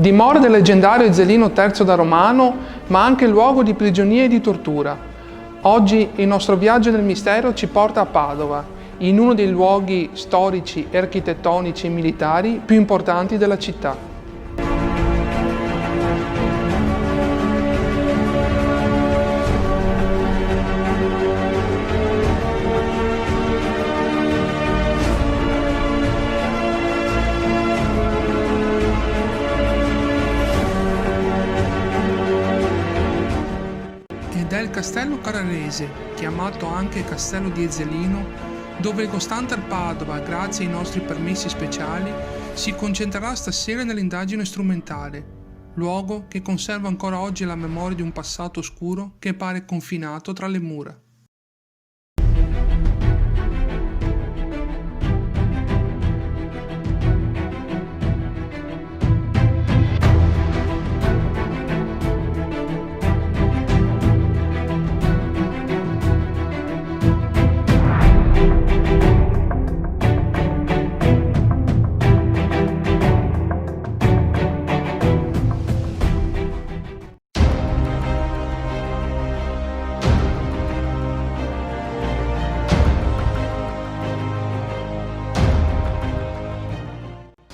Dimora del leggendario Ezzelino III da Romano, ma anche luogo di prigionia e di tortura. Oggi il nostro viaggio nel mistero ci porta a Padova, in uno dei luoghi storici, architettonici e militari più importanti della città. Ed è il castello Carrarese, chiamato anche Castello di Ezzelino, dove il Costanter Padova, grazie ai nostri permessi speciali, si concentrerà stasera nell'indagine strumentale, luogo che conserva ancora oggi la memoria di un passato oscuro che pare confinato tra le mura.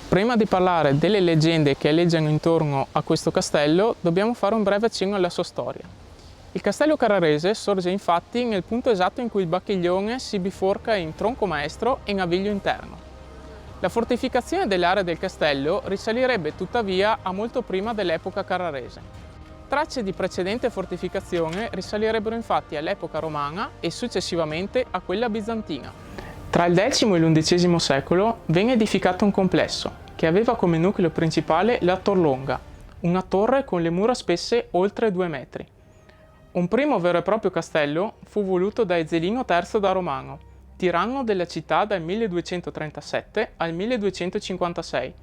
Prima di parlare delle leggende che aleggiano intorno a questo castello, dobbiamo fare un breve accenno alla sua storia. Il castello Carrarese sorge infatti nel punto esatto in cui il Bacchiglione si biforca in tronco maestro e naviglio interno. La fortificazione dell'area del castello risalirebbe tuttavia a molto prima dell'epoca carrarese. Tracce di precedente fortificazione risalirebbero infatti all'epoca romana e successivamente a quella bizantina. Tra il X e l'XI secolo venne edificato un complesso che aveva come nucleo principale la Torlonga, una torre con le mura spesse oltre 2 metri. Un primo vero e proprio castello fu voluto da Ezzelino III da Romano, tiranno della città dal 1237 al 1256.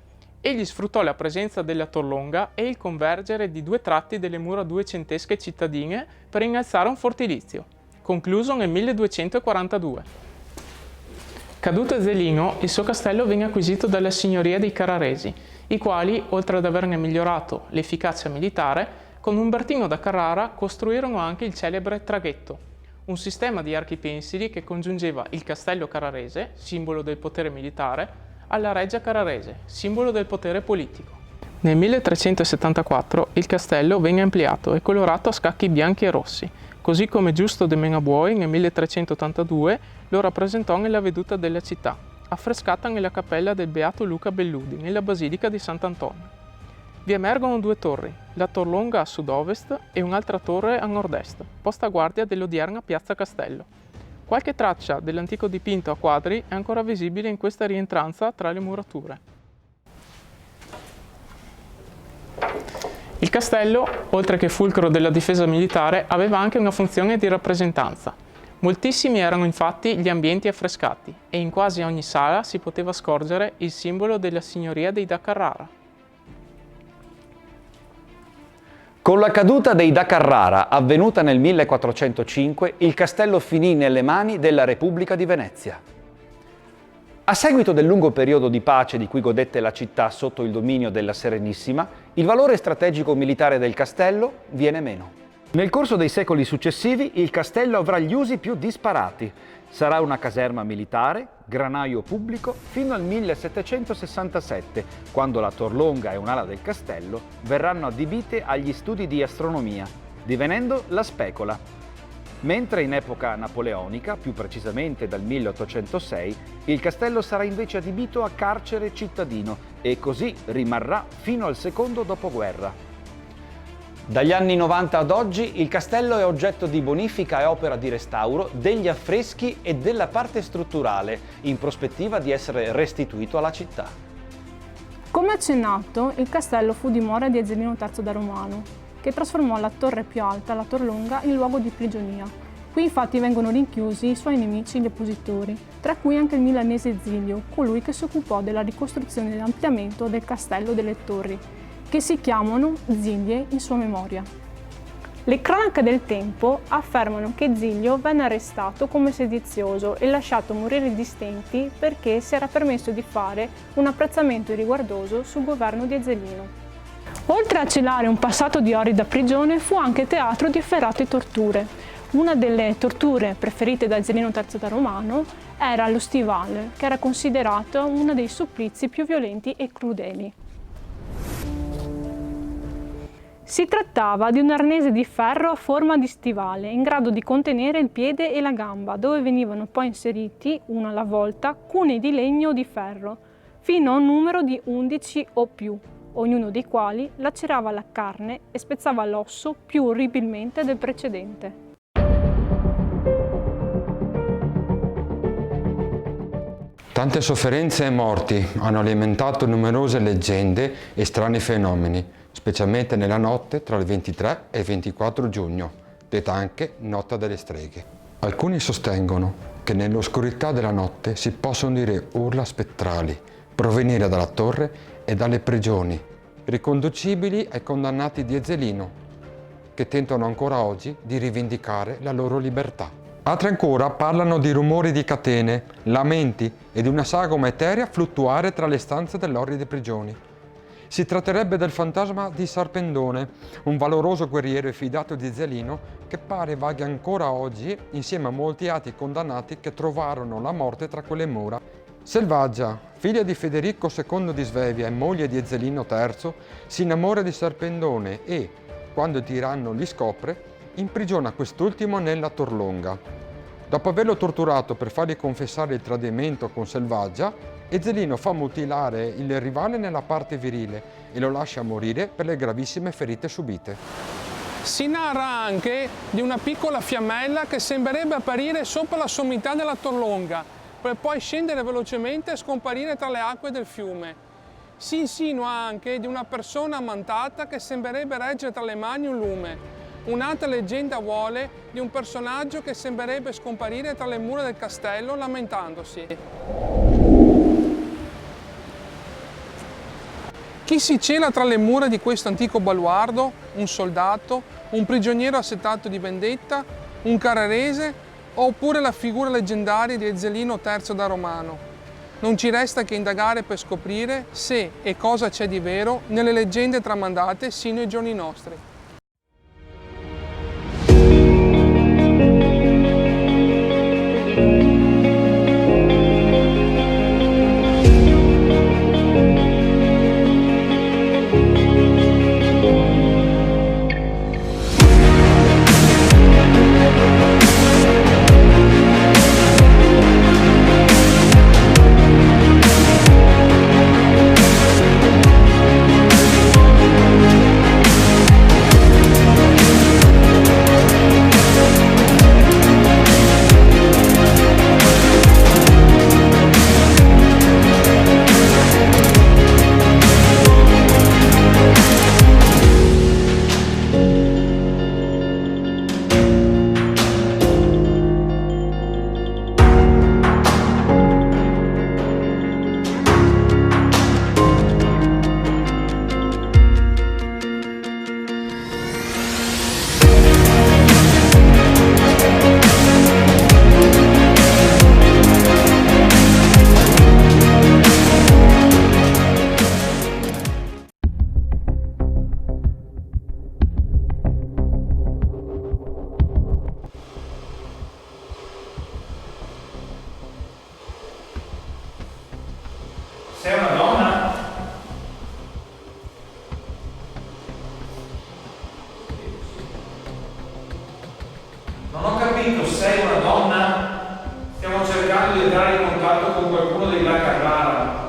Egli sfruttò la presenza della Torlonga e il convergere di 2 tratti delle mura duecentesche cittadine per innalzare un fortilizio, concluso nel 1242. Caduto Ezzelino, il suo castello venne acquisito dalla signoria dei Carraresi, i quali, oltre ad averne migliorato l'efficacia militare, con Umbertino da Carrara costruirono anche il celebre traghetto, un sistema di archi pensili che congiungeva il castello carrarese, simbolo del potere militare, alla reggia carrarese, simbolo del potere politico. Nel 1374 il castello venne ampliato e colorato a scacchi bianchi e rossi, così come Giusto de Menabuoi nel 1382 lo rappresentò nella veduta della città, affrescata nella cappella del Beato Luca Belludi, nella Basilica di Sant'Antonio. Vi emergono 2 torri, la Torlonga a sud-ovest e un'altra torre a nord-est, posta a guardia dell'odierna Piazza Castello. Qualche traccia dell'antico dipinto a quadri è ancora visibile in questa rientranza tra le murature. Il castello, oltre che fulcro della difesa militare, aveva anche una funzione di rappresentanza. Moltissimi erano infatti gli ambienti affrescati e in quasi ogni sala si poteva scorgere il simbolo della signoria dei da Carrara. Con la caduta dei da Carrara, avvenuta nel 1405, il castello finì nelle mani della Repubblica di Venezia. A seguito del lungo periodo di pace di cui godette la città sotto il dominio della Serenissima, il valore strategico militare del castello viene meno. Nel corso dei secoli successivi il castello avrà gli usi più disparati. Sarà una caserma militare, granaio pubblico, fino al 1767, quando la Torlonga e un'ala del castello verranno adibite agli studi di astronomia, divenendo la Specola. Mentre in epoca napoleonica, più precisamente dal 1806, il castello sarà invece adibito a carcere cittadino e così rimarrà fino al secondo dopoguerra. Dagli anni 90 ad oggi il castello è oggetto di bonifica e opera di restauro degli affreschi e della parte strutturale, in prospettiva di essere restituito alla città. Come accennato, il castello fu dimora di Ezzelino III da Romano, che trasformò la torre più alta, la Torlonga, in luogo di prigionia. Qui infatti vengono rinchiusi i suoi nemici e gli oppositori, tra cui anche il milanese Zilio, colui che si occupò della ricostruzione e dell'ampliamento del castello delle torri, che si chiamano Zilie in sua memoria. Le cronache del tempo affermano che Zilio venne arrestato come sedizioso e lasciato morire di stenti perché si era permesso di fare un apprezzamento irriguardoso sul governo di Ezzelino. Oltre a celare un passato di orrida prigione, fu anche teatro di efferate torture. Una delle torture preferite da Ezzelino III da Romano era lo stivale, che era considerato uno dei supplizi più violenti e crudeli. Si trattava di un arnese di ferro a forma di stivale, in grado di contenere il piede e la gamba, dove venivano poi inseriti, uno alla volta, cunei di legno o di ferro, fino a un numero di 11 o più, ognuno dei quali lacerava la carne e spezzava l'osso più orribilmente del precedente. Tante sofferenze e morti hanno alimentato numerose leggende e strani fenomeni, specialmente nella notte tra il 23 e il 24 giugno, detta anche Notte delle Streghe. Alcuni sostengono che nell'oscurità della notte si possono udire urla spettrali provenire dalla torre e dalle prigioni, riconducibili ai condannati di Ezzelino, che tentano ancora oggi di rivendicare la loro libertà. Altri ancora parlano di rumori di catene, lamenti e di una sagoma eterea fluttuare tra le stanze delle orride prigioni. Si tratterebbe del fantasma di Sarpendone, un valoroso guerriero e fidato di Ezzelino che pare vaghi ancora oggi insieme a molti altri condannati che trovarono la morte tra quelle mura. Selvaggia, figlia di Federico II di Svevia e moglie di Ezzelino III, si innamora di Sarpendone e, quando il tiranno li scopre, imprigiona quest'ultimo nella Torlonga. Dopo averlo torturato per fargli confessare il tradimento con Selvaggia, Ezzelino fa mutilare il rivale nella parte virile e lo lascia morire per le gravissime ferite subite. Si narra anche di una piccola fiammella che sembrerebbe apparire sopra la sommità della Torlonga, per poi scendere velocemente e scomparire tra le acque del fiume. Si insinua anche di una persona ammantata che sembrerebbe reggere tra le mani un lume. Un'altra leggenda vuole di un personaggio che sembrerebbe scomparire tra le mura del castello lamentandosi. Chi si cela tra le mura di questo antico baluardo? Un soldato, un prigioniero assetato di vendetta, un carrarese oppure la figura leggendaria di Ezzelino III da Romano? Non ci resta che indagare per scoprire se e cosa c'è di vero nelle leggende tramandate sino ai giorni nostri. Sei una donna? Non ho capito, sei una donna? Stiamo cercando di entrare in contatto con qualcuno dei Da Carrara.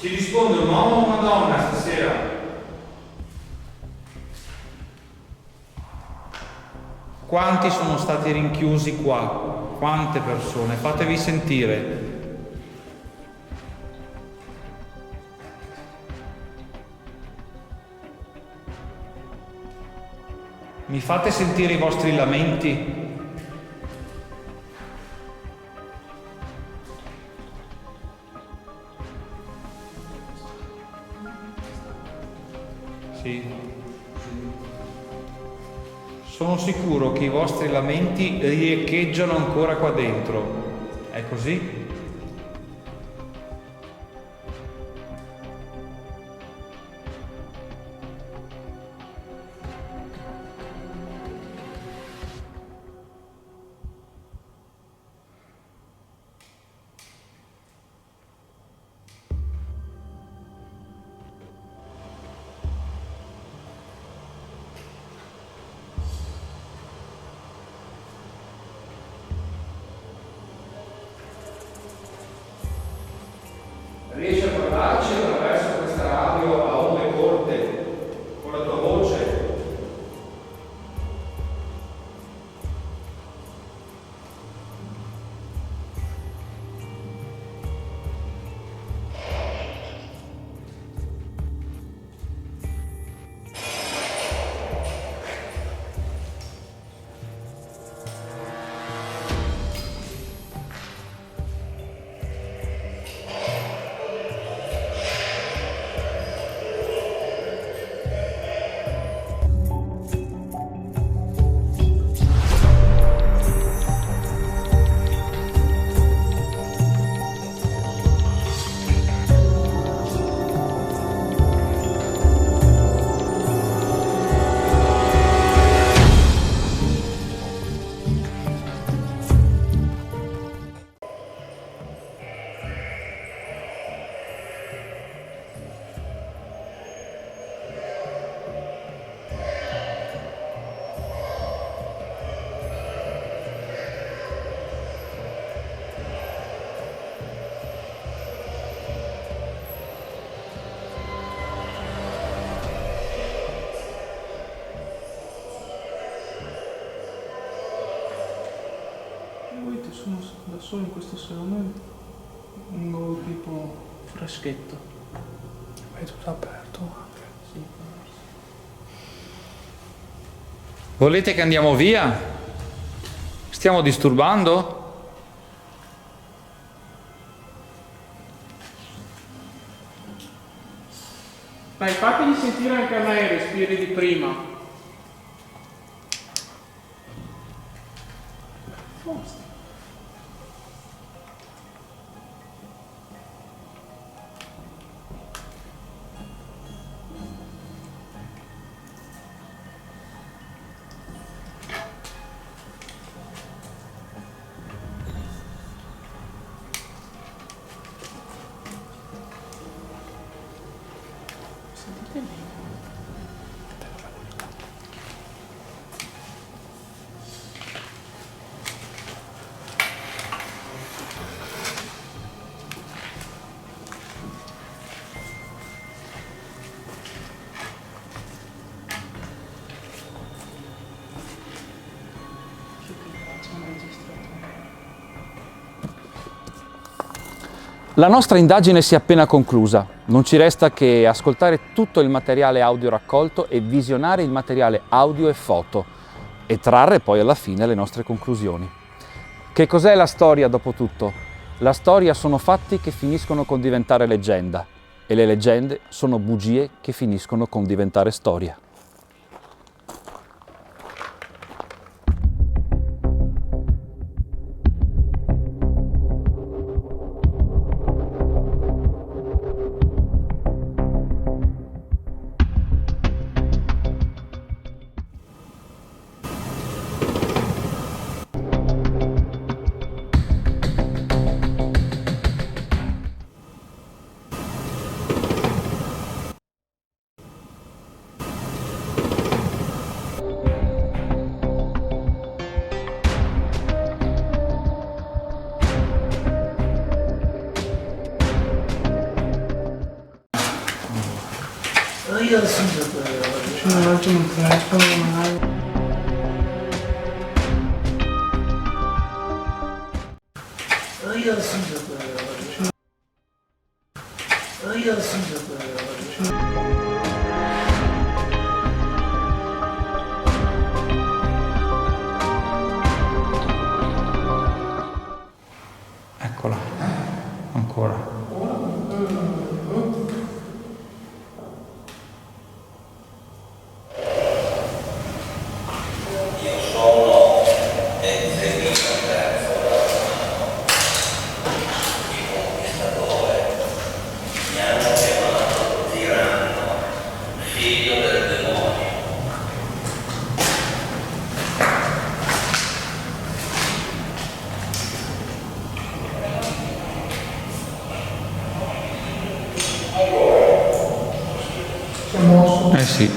Ci risponde un uomo o una donna stasera? Quanti sono stati rinchiusi qua? Quante persone? Fatevi sentire. Mi fate sentire i vostri lamenti? Sì. Sono sicuro che i vostri lamenti riecheggiano ancora qua dentro. È così? Riesci a parlarci attraverso questa radio a onde corte con la tua voce? Sono da solo in questo salone, un tipo freschetto. È tutto aperto anche. Sì. Volete che andiamo via? Stiamo disturbando? Dai, fategli sentire anche a me i respiri di prima. Forza. Sentite bene. La nostra indagine si è appena conclusa, non ci resta che ascoltare tutto il materiale audio raccolto e visionare il materiale audio e foto e trarre poi alla fine le nostre conclusioni. Che cos'è la storia dopo tutto? La storia sono fatti che finiscono con diventare leggenda e le leggende sono bugie che finiscono con diventare storia. C'è un attimo il telefono, magari. Eccola, ancora. Eh sì.